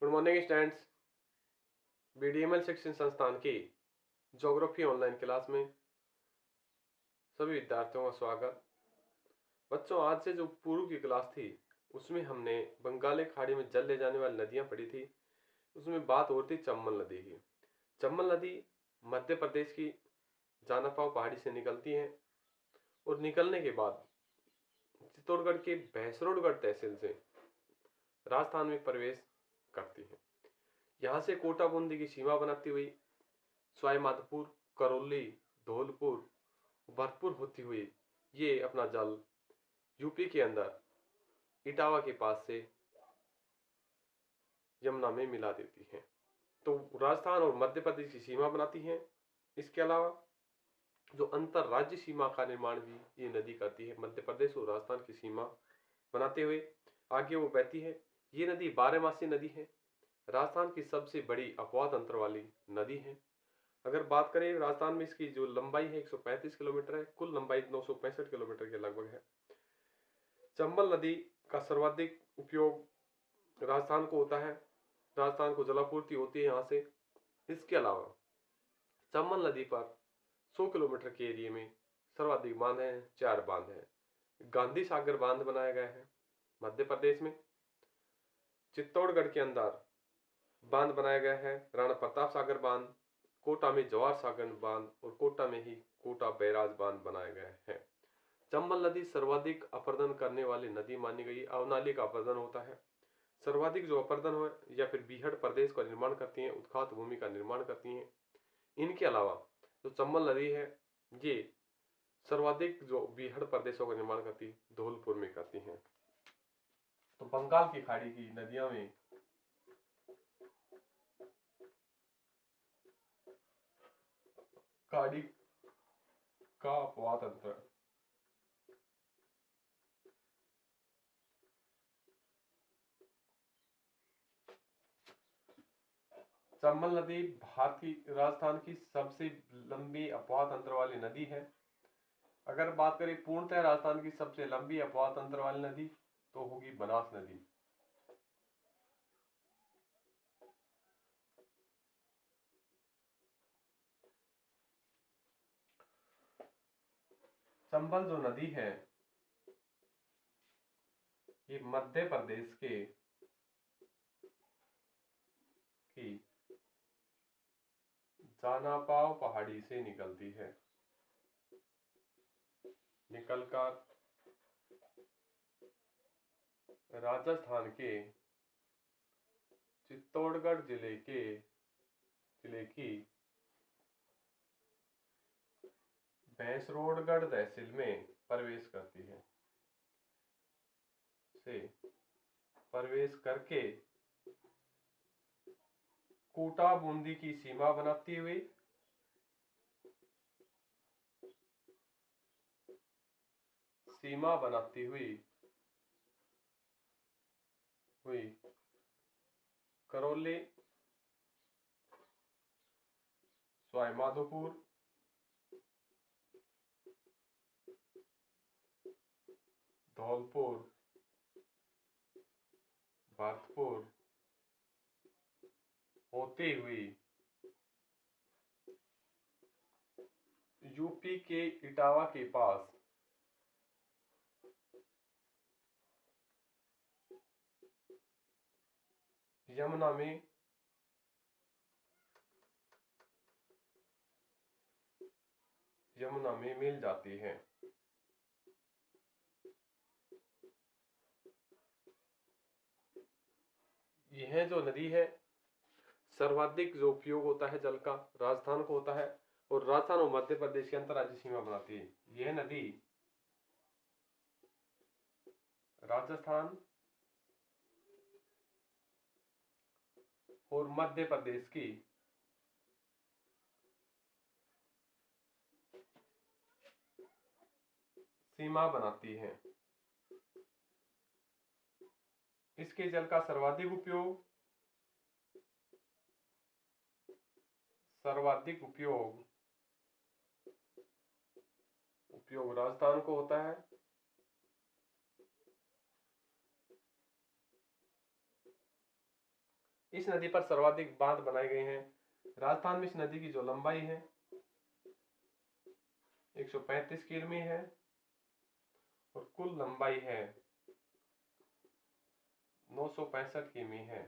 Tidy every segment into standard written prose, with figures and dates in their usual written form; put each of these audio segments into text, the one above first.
Good morning students. बीडीएमएल शिक्षण संस्थान की ज्योग्राफी ऑनलाइन क्लास में सभी विद्यार्थियों का स्वागत। बच्चों, आज से जो पूर्व की क्लास थी उसमें हमने बंगाली खाड़ी में जल ले जाने वाली नदियां पढ़ी थी। उसमें बात हो रही थी चंबल नदी की। चंबल नदी मध्य प्रदेश की जानापाव पहाड़ी से निकलती है और निकलने के बाद चित्तौड़गढ़ के भैंसरोडगढ़ तहसील से राजस्थान में प्रवेश करती है। यहाँ से कोटा बूंदी की सीमा बनाती हुई सवाई माधोपुर, करौली, धौलपुर, भरतपुर होती हुई ये अपना जल यूपी के अंदर इटावा के पास से यमुना में मिला देती है। तो राजस्थान और मध्य प्रदेश की सीमा बनाती है। इसके अलावा जो अंतर राज्य सीमा का निर्माण भी ये नदी करती है। मध्य प्रदेश और राजस्थान की सीमा बनाते हुए आगे वो बहती है। ये नदी 12 मासी नदी है। राजस्थान की सबसे बड़ी अपवाद अंतर वाली नदी है। अगर बात करें राजस्थान में, इसकी जो लंबाई है 135 किलोमीटर है, कुल लंबाई 965 किलोमीटर के लगभग है। चंबल नदी का सर्वाधिक उपयोग राजस्थान को होता है। राजस्थान को जलापूर्ति होती है यहाँ से। इसके अलावा चंबल नदी पर 100 किलोमीटर के एरिया में सर्वाधिक बांध है, 4 बांध है। गांधी सागर बांध बनाया गया है मध्य प्रदेश में। चित्तौड़गढ़ के अंदर बांध बनाया गया है राणा प्रताप सागर बांध। कोटा में जवाहर सागर बांध और कोटा में ही कोटा बैराज बांध बनाया गया है। चंबल नदी सर्वाधिक अपरदन करने वाली नदी मानी गई। अवनाली का अपरदन होता है। सर्वाधिक जो अपरदन हो या फिर बीहड़ प्रदेश का निर्माण करती हैं, उत्खात भूमि का निर्माण करती हैं। इनके अलावा जो चंबल नदी है ये सर्वाधिक जो बीहड़ प्रदेशों का निर्माण करती धौलपुर में करती हैं। तो बंगाल की खाड़ी की नदियों में खाड़ी का अपवाद अंतर। चंबल नदी भारत की राजस्थान की सबसे लंबी अपवाद अंतर वाली नदी है। अगर बात करें पूर्णतः राजस्थान की सबसे लंबी अपवाद अंतर वाली नदी तो होगी बनास नदी। चंबल जो नदी है ये मध्य प्रदेश के की जानापाव पहाड़ी से निकलती है। निकलकर राजस्थान के चित्तौड़गढ़ जिले की भैंसरोडगढ़ तहसील में प्रवेश करती है। से प्रवेश करके कोटा बूंदी की सीमा बनाती हुई हुई करौली, सवाई माधोपुर, धौलपुर, भरतपुर होती हुई यूपी के इटावा के पास यमुना में मिल जाती है। यह जो नदी है सर्वाधिक जो उपयोग होता है जल का राजस्थान को होता है और राजस्थान और मध्य प्रदेश की अंतर्राज्यीय सीमा बनाती है। यह नदी राजस्थान और मध्य प्रदेश की सीमा बनाती है। इसके जल का सर्वाधिक उपयोग राजस्थान को होता है। इस नदी पर सर्वाधिक बांध बनाए गए हैं। राजस्थान में इस नदी की जो लंबाई है 135 किमी है और कुल लंबाई है 965 किमी है।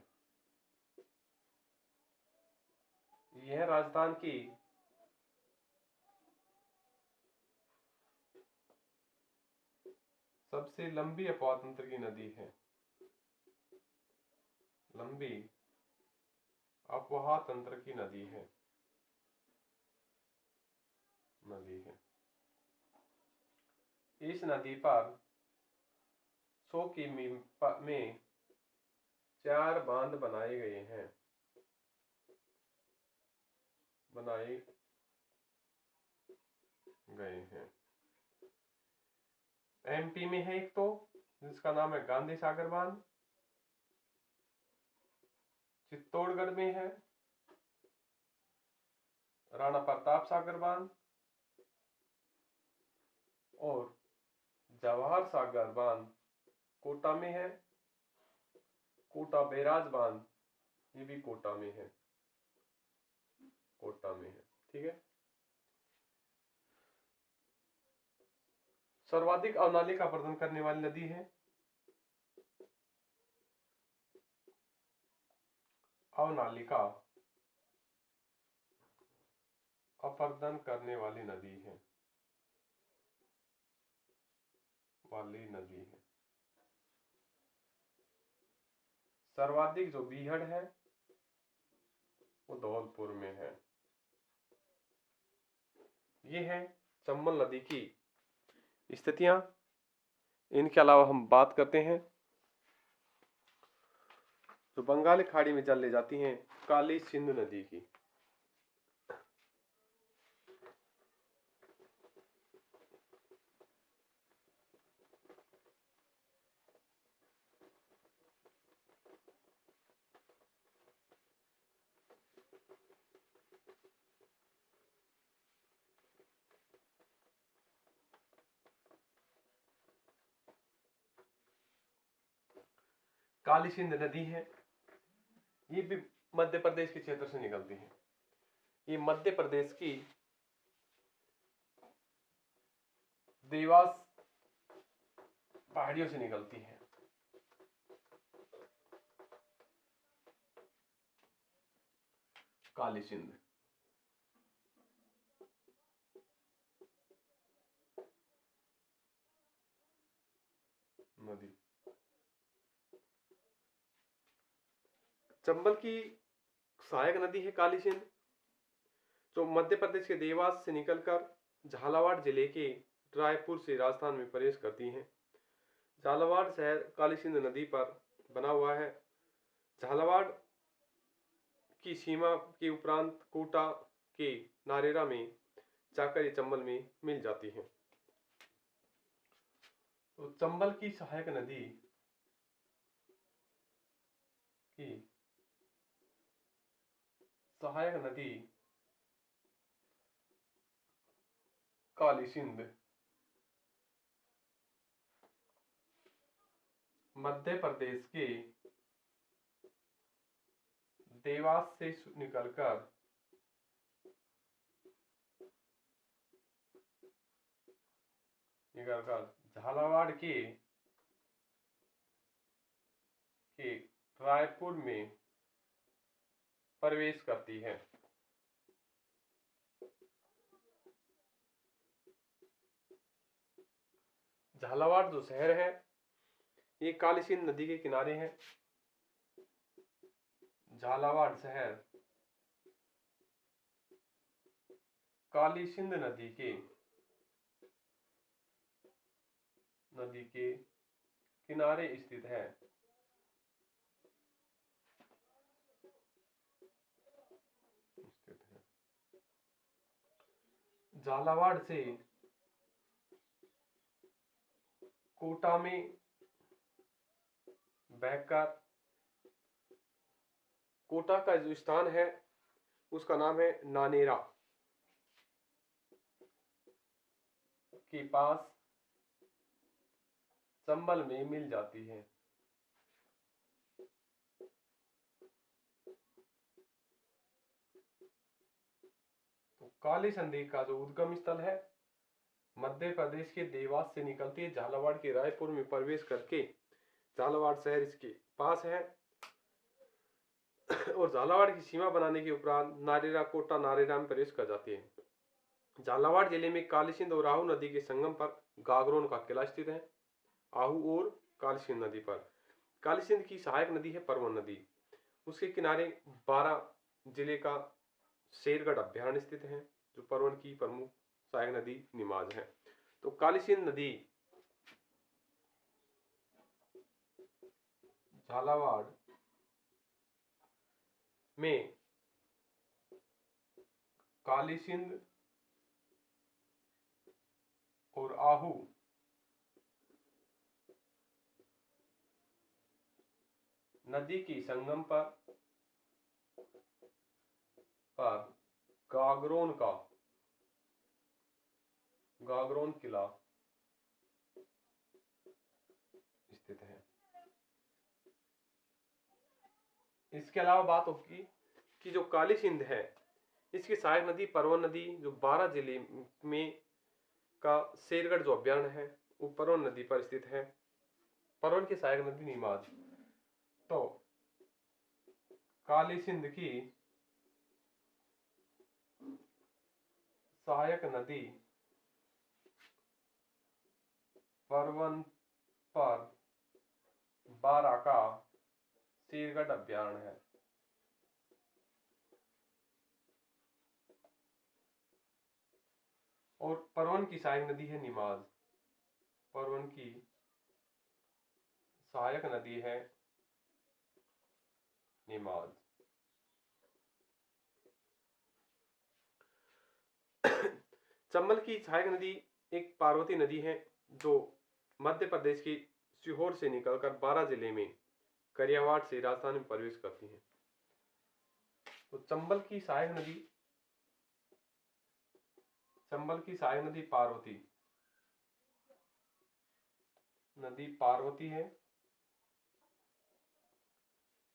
यह राजस्थान की सबसे लंबी अपवाह तंत्र की नदी है। लंबी अपवाह तंत्र की नदी है। इस नदी पर 100 किमी में 4 बांध बनाए गए हैं। एमपी में है एक तो, जिसका नाम है गांधी सागर बांध। चित्तौड़गढ़ में है राणा प्रताप सागर बांध और जवाहर सागर बांध कोटा में है। कोटा बैराज बांध ये भी कोटा में है। ठीक है। सर्वाधिक अवनालिका प्रदान करने वाली नदी है। अवनालिका अपर्दन करने वाली नदी है। सर्वाधिक जो बीहड़ है वो धौलपुर में है। ये है चंबल नदी की स्थितियां। इनके अलावा हम बात करते हैं जो बंगाली खाड़ी में चल ले जाती हैं काली सिंध नदी की। काली सिंध नदी है, ये भी मध्य प्रदेश के क्षेत्र से निकलती है। ये मध्य प्रदेश की देवास पहाड़ियों से निकलती है। काली सिंध नदी चंबल की सहायक नदी है काली सिंध, जो मध्य प्रदेश के देवास से निकलकर झालावाड़ जिले के रायपुर से राजस्थान में प्रवेश करती हैं। झालावाड़ शहर काली सिंध नदी पर बना हुआ है। झालावाड़ की सीमा के उपरांत कोटा के नारेरा में जाकर ये चंबल में मिल जाती है। तो चंबल की सहायक नदी काली सिंध मध्य प्रदेश के देवास से निकलकर झालावाड़ के रायपुर में प्रवेश करती है। झालावाड़ जो शहर है ये काली सिंध नदी के किनारे है। झालावाड़ शहर काली सिंध नदी के किनारे स्थित है। झालावाड़ से कोटा में बहकर कोटा का जो स्थान है उसका नाम है नानेरा के पास चंबल में मिल जाती है। काली संधि का जो उद्गम स्थल है मध्य प्रदेश के देवास से निकलती है, झालावाड़ के रायपुर में प्रवेश करके झालावाड़ शहर इसके पास है और झालावाड़ की सीमा बनाने के उपरांत नारेरा कोटा नारेरा में प्रवेश कर जाती है। झालावाड़ जिले में काली सिंध और आहू नदी के संगम पर गागरोन का किला स्थित है। आहू और काली सिंध नदी पर काली सिंध की सहायक नदी है परवन नदी। उसके किनारे 12 जिले का शेरगढ़ अभ्यारण्य स्थित है जो परवन की प्रमुख सहायक नदी निमाज है। तो काली सिंध नदी झालावाड़ में काली सिंध और आहू नदी की संगम पर गागरोन किला स्थित है। इसके अलावा बात होगी कि जो काली सिंध है इसकी सहायक नदी परवन नदी जो 12 जिले में का शेरगढ़ जो अभ्यारण्य है वो परवन नदी पर स्थित है। परवन की सहायक नदी नीमाज। तो काली सिंध की सहायक नदी परवन पर 12 का शेरगढ़ अभ्यारण्य है। और परवन की सहायक नदी है नीमाज। परवन की सहायक नदी है नीमाज। चंबल की सहायक नदी एक पार्वती नदी है जो मध्य प्रदेश की सीहोर से निकलकर 12 जिले में करियावाड़ से राजस्थान में प्रवेश करती है। तो चंबल की सहायक नदी पार्वती है।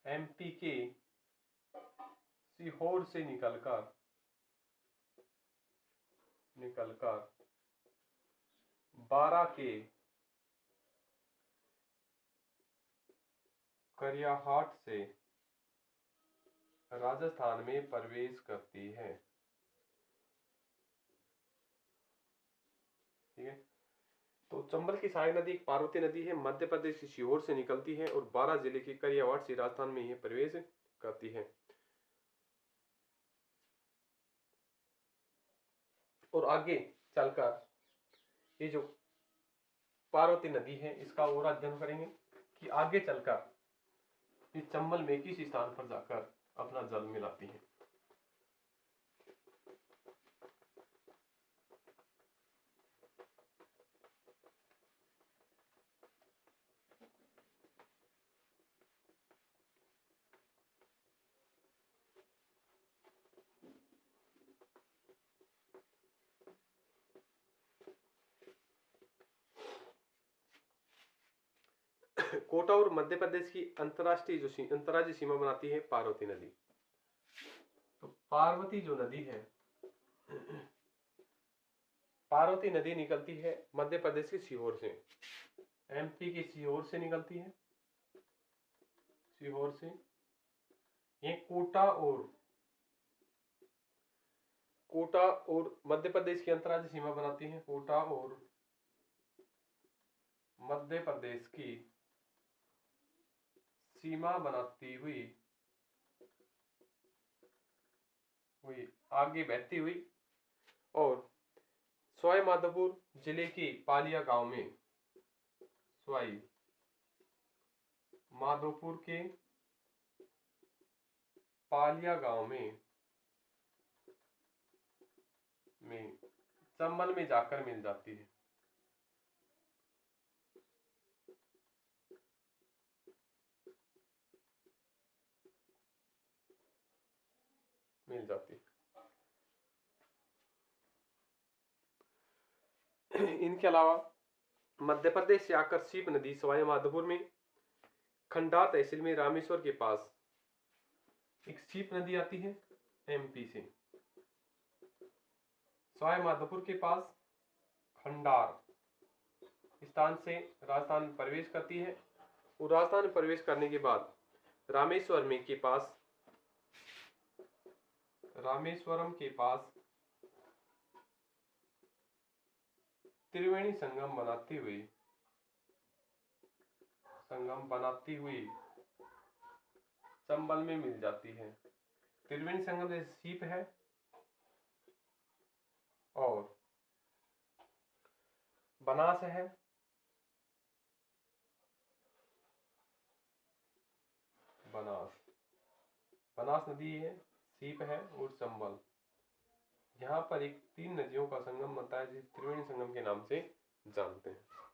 एमपी के सीहोर से निकलकर 12 के करियाहाट से राजस्थान में प्रवेश करती है। ठीक है। तो चंबल की सहायक नदी एक पार्वती नदी है, मध्य प्रदेश की सीहोर से निकलती है और 12 जिले के करियावाड़ से राजस्थान में यह प्रवेश करती है। और आगे चलकर ये जो पार्वती नदी है इसका और अध्ययन करेंगे कि आगे चलकर ये चंबल में किस स्थान पर जाकर अपना जल मिलाती है। कोटा और मध्य प्रदेश की अंतर्राज्यीय सीमा बनाती है पार्वती नदी। तो पार्वती जो नदी है पार्वती नदी निकलती है मध्य प्रदेश के सीहोर से, एमपी के सीहोर से निकलती है। सीहोर से ये कोटा और मध्य प्रदेश की अंतर्राज्यीय सीमा बनाती है। कोटा और मध्य प्रदेश की सीमा बनाती हुई आगे बहती हुई और सवाई माधोपुर जिले के पालिया गांव में सवाई माधोपुर के पालिया गांव में चंबल में जाकर मिल जाती है। इनके अलावा मध्य प्रदेश से आकर सीप नदी सवाई माधोपुर में खंडा तहसील में रामेश्वर के पास एक सीप नदी आती है एमपी से। सवाई माधोपुर के पास खंडार स्थान से राजस्थान में प्रवेश करती है और राजस्थान में प्रवेश करने के बाद रामेश्वरम के पास त्रिवेणी संगम बनाती हुई चंबल में मिल जाती है। त्रिवेणी संगम जैसे सीप है और बनास है, बनास नदी है, सीप है और चंबल। यहाँ पर एक 3 नदियों का संगम बनता है जिसे त्रिवेणी संगम के नाम से जानते हैं।